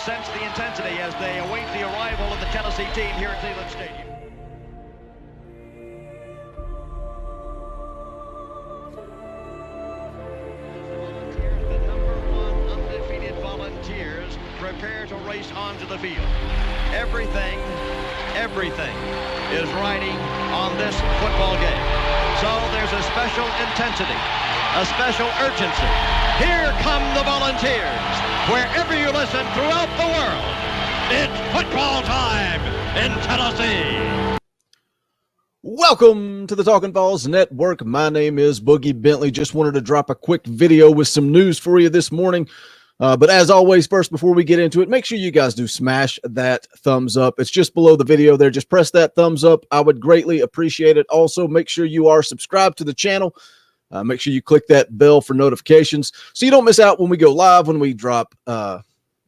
sense the intensity as they await the arrival of the Tennessee team here at Zeeland Stadium. The #1 undefeated Volunteers prepare to race onto the field. Everything is riding on this football game. So there's a special intensity, a special urgency. Here come the Volunteers. Wherever you listen throughout the world, it's football time in Tennessee. Welcome to the Talkin VAWLS Network. My name is Boogie Bentley. Just wanted to drop a quick video with some news for you this morning. But as always, first, before we get into it, make sure you guys do smash that thumbs up. It's just below the video there. Just press that thumbs up. I would greatly appreciate it. Also, make sure you are subscribed to the channel. Make sure you click that bell for notifications so you don't miss out when we go live, when we drop,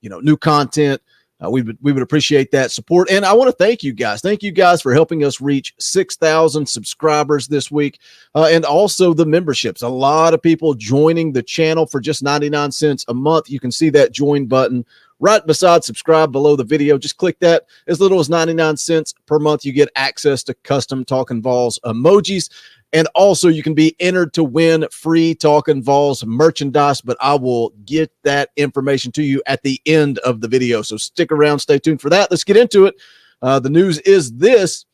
new content. We would appreciate that support. And I want to thank you guys. Thank you guys for helping us reach 6,000 subscribers this week. And also the memberships. A lot of people joining the channel for just 99 cents a month. You can see that join button right beside subscribe below the video. Just click that. As little as 99 cents per month, you get access to custom Talkin VAWLS emojis. And also, you can be entered to win free Talkin VAWLS merchandise, but I will get that information to you at the end of the video. So stick around, stay tuned for that. Let's get into it. The news is this.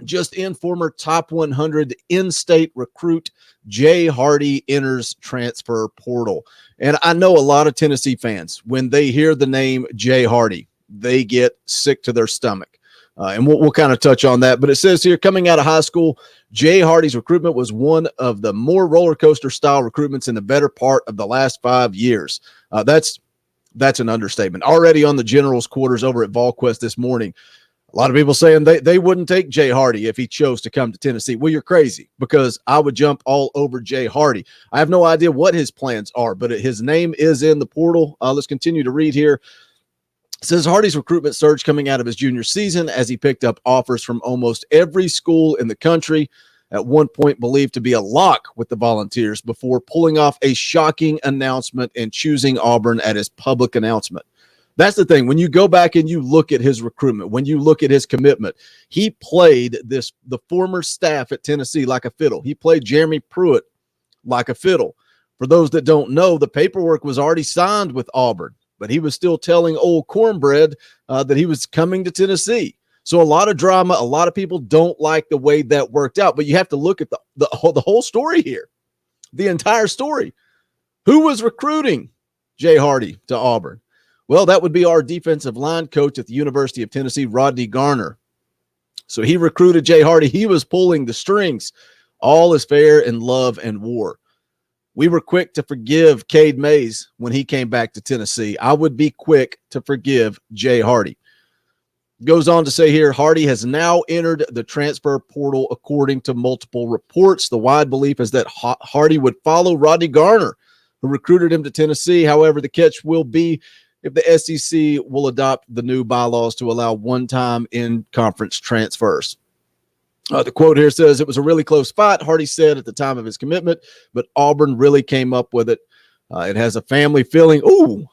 Just in, former top 100 in-state recruit Jay Hardy enters transfer portal. And I know a lot of Tennessee fans, when they hear the name Jay Hardy, they get sick to their stomach. And we'll kind of touch on that. But it says here, coming out of high school, Jay Hardy's recruitment was one of the more roller coaster style recruitments in the better part of the last 5 years. That's an understatement. Already on the general's quarters over at VolQuest this morning, a lot of people saying they wouldn't take Jay Hardy if he chose to come to Tennessee. Well, you're crazy, because I would jump all over Jay Hardy. I have no idea what his plans are, but his name is in the portal. Let's continue to read here. It says Hardy's recruitment surged coming out of his junior season as he picked up offers from almost every school in the country, at one point believed to be a lock with the Volunteers, before pulling off a shocking announcement and choosing Auburn at his public announcement. That's the thing. When you go back and you look at his recruitment, when you look at his commitment, he played the former staff at Tennessee like a fiddle. He played Jeremy Pruitt like a fiddle. For those that don't know, the paperwork was already signed with Auburn, but he was still telling old Cornbread that he was coming to Tennessee. So a lot of drama. A lot of people don't like the way that worked out. But you have to look at the whole story here, the entire story. Who was recruiting Jay Hardy to Auburn? Well, that would be our defensive line coach at the University of Tennessee, Rodney Garner. So he recruited Jay Hardy. He was pulling the strings. All is fair in love and war. We were quick to forgive Cade Mays when he came back to Tennessee. I would be quick to forgive Jay Hardy. Goes on to say here, Hardy has now entered the transfer portal according to multiple reports. The wide belief is that Hardy would follow Rodney Garner, who recruited him to Tennessee. However, the catch will be if the SEC will adopt the new bylaws to allow one-time in-conference transfers. The quote here says, it was a really close fight, Hardy said at the time of his commitment, but Auburn really came up with it. It has a family feeling. Ooh,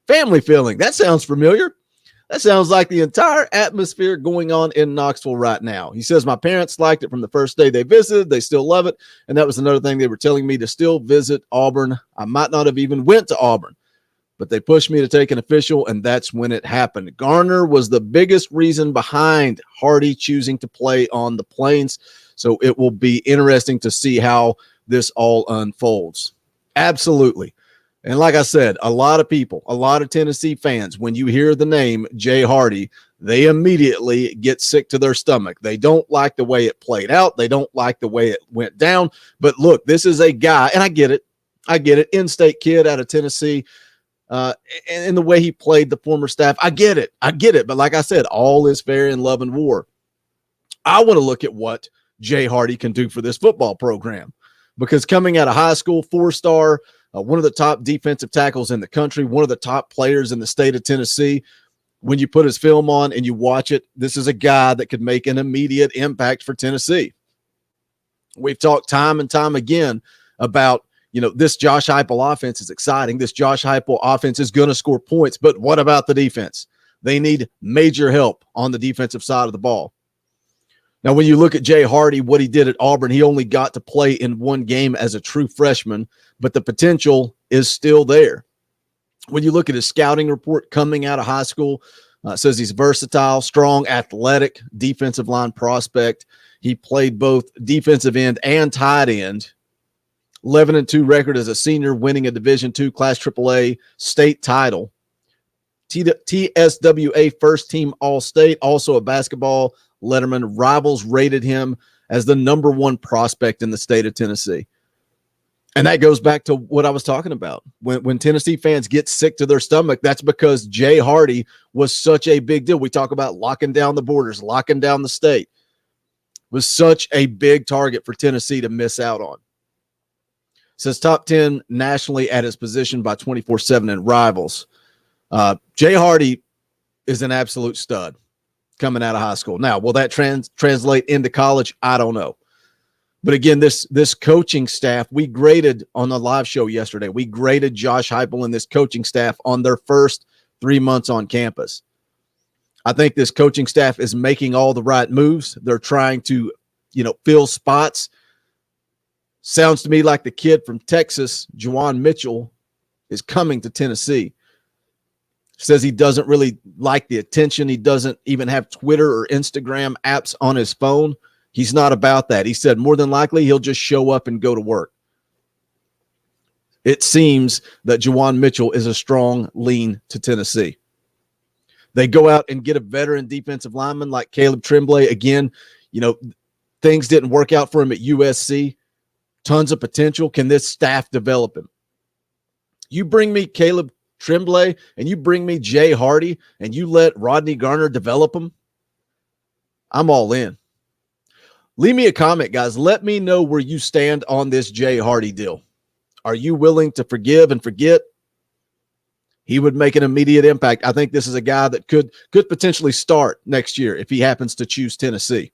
family feeling. That sounds familiar. That sounds like the entire atmosphere going on in Knoxville right now. He says, my parents liked it from the first day they visited. They still love it. And that was another thing they were telling me, to still visit Auburn. I might not have even went to Auburn, but they pushed me to take an official, and that's when it happened. Garner was the biggest reason behind Hardy choosing to play on the Plains, so it will be interesting to see how this all unfolds. Absolutely. And like I said, a lot of people, a lot of Tennessee fans, when you hear the name Jay Hardy, they immediately get sick to their stomach. They don't like the way it played out. They don't like the way it went down. But look, this is a guy, and I get it, in-state kid out of Tennessee. And the way he played the former staff, I get it. But like I said, all is fair in love and war. I want to look at what Jay Hardy can do for this football program, because coming out of high school, 4-star, one of the top defensive tackles in the country, one of the top players in the state of Tennessee. When you put his film on and you watch it, this is a guy that could make an immediate impact for Tennessee. We've talked time and time again about this Josh Heupel offense is exciting. This Josh Heupel offense is going to score points, but what about the defense? They need major help on the defensive side of the ball. Now, when you look at Jay Hardy, what he did at Auburn, he only got to play in one game as a true freshman, but the potential is still there. When you look at his scouting report coming out of high school, it says he's versatile, strong, athletic, defensive line prospect. He played both defensive end and tight end. 11-2 record as a senior, winning a Division II Class AAA state title. TSWA first team All-State, also a basketball letterman. Rivals rated him as the number one prospect in the state of Tennessee. And that goes back to what I was talking about. When Tennessee fans get sick to their stomach, that's because Jay Hardy was such a big deal. We talk about locking down the borders, locking down the state. Was such a big target for Tennessee to miss out on. Says top 10 nationally at his position by 24/7 in Rivals. Jay Hardy is an absolute stud coming out of high school. Now, will that translate into college? I don't know. But again, this coaching staff, we graded on the live show yesterday. We graded Josh Heupel and this coaching staff on their first 3 months on campus. I think this coaching staff is making all the right moves. They're trying to, fill spots. Sounds to me like the kid from Texas, Juwan Mitchell, is coming to Tennessee. Says he doesn't really like the attention. He doesn't even have Twitter or Instagram apps on his phone. He's not about that. He said more than likely he'll just show up and go to work. It seems that Juwan Mitchell is a strong lean to Tennessee. They go out and get a veteran defensive lineman like Caleb Tremblay. Again, things didn't work out for him at USC. Tons of potential. Can this staff develop him? You bring me Caleb Tremblay and you bring me Jay Hardy and you let Rodney Garner develop him, I'm all in. Leave me a comment, guys. Let me know where you stand on this Jay Hardy deal. Are you willing to forgive and forget? He would make an immediate impact. I think this is a guy that could potentially start next year if he happens to choose Tennessee.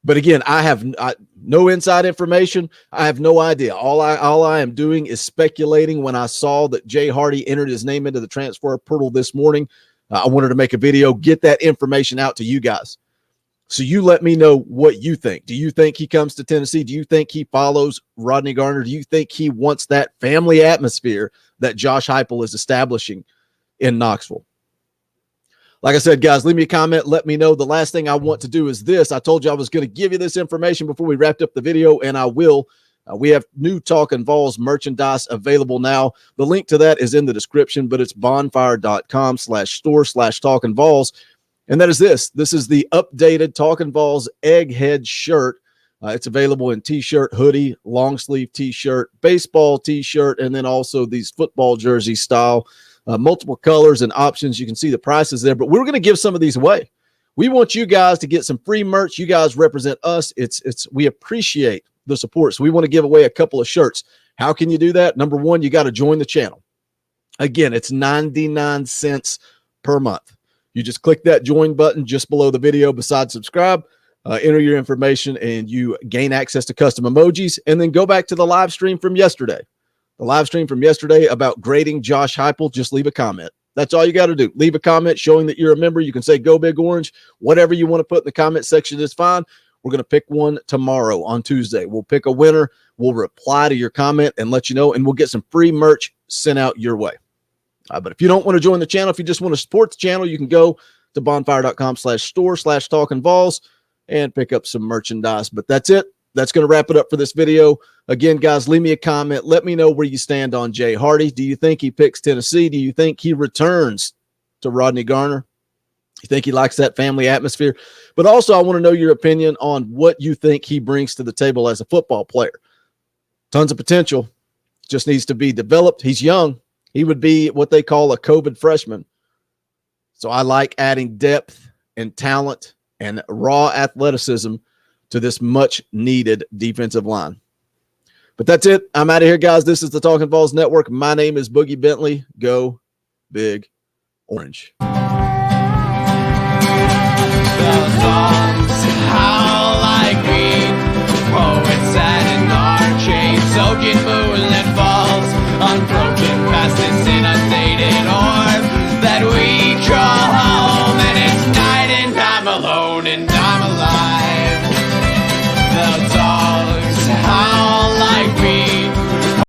But again, I have no inside information. I have no idea. All I am doing is speculating. When I saw that Jay Hardy entered his name into the transfer portal this morning, I wanted to make a video, get that information out to you guys. So you let me know what you think. Do you think he comes to Tennessee? Do you think he follows Rodney Garner? Do you think he wants that family atmosphere that Josh Heupel is establishing in Knoxville? Like I said, guys, leave me a comment. Let me know. The last thing I want to do is this. I told you I was going to give you this information before we wrapped up the video, and I will. We have new Talkin' VAWLS merchandise available now. The link to that is in the description, but it's bonfire.com/store/Talkin' VAWLS. And that is this. This is the updated Talkin' VAWLS Egghead shirt. It's available in t-shirt, hoodie, long sleeve t-shirt, baseball t-shirt, and then also these football jersey style. Multiple colors and options. You can see the prices there, but we're going to give some of these away. We want you guys to get some free merch. You guys represent us. We appreciate the support. So we want to give away a couple of shirts. How can you do that? Number one, you got to join the channel. Again, it's 99 cents per month. You just click that join button just below the video beside subscribe, enter your information, and you gain access to custom emojis, and then go back to the live stream from yesterday. The live stream from yesterday about grading Josh Heupel, just leave a comment. That's all you got to do. Leave a comment showing that you're a member. You can say Go Big Orange. Whatever you want to put in the comment section is fine. We're going to pick one tomorrow on Tuesday. We'll pick a winner. We'll reply to your comment and let you know, and we'll get some free merch sent out your way. But if you don't want to join the channel, if you just want to support the channel, you can go to bonfire.com/store/Talkin' VAWLS and pick up some merchandise. But that's it. That's going to wrap it up for this video. Again, guys, leave me a comment. Let me know where you stand on Jay Hardy. Do you think he picks Tennessee? Do you think he returns to Rodney Garner? You think he likes that family atmosphere? But also, I want to know your opinion on what you think he brings to the table as a football player. Tons of potential. Just needs to be developed. He's young. He would be what they call a COVID freshman. So I like adding depth and talent and raw athleticism to this much-needed defensive line. But that's it. I'm out of here, guys. This is the Talkin' VAWLS Network. My name is Boogie Bentley. Go Big Orange. The songs how like me, poets sat in our chains, soaking moon.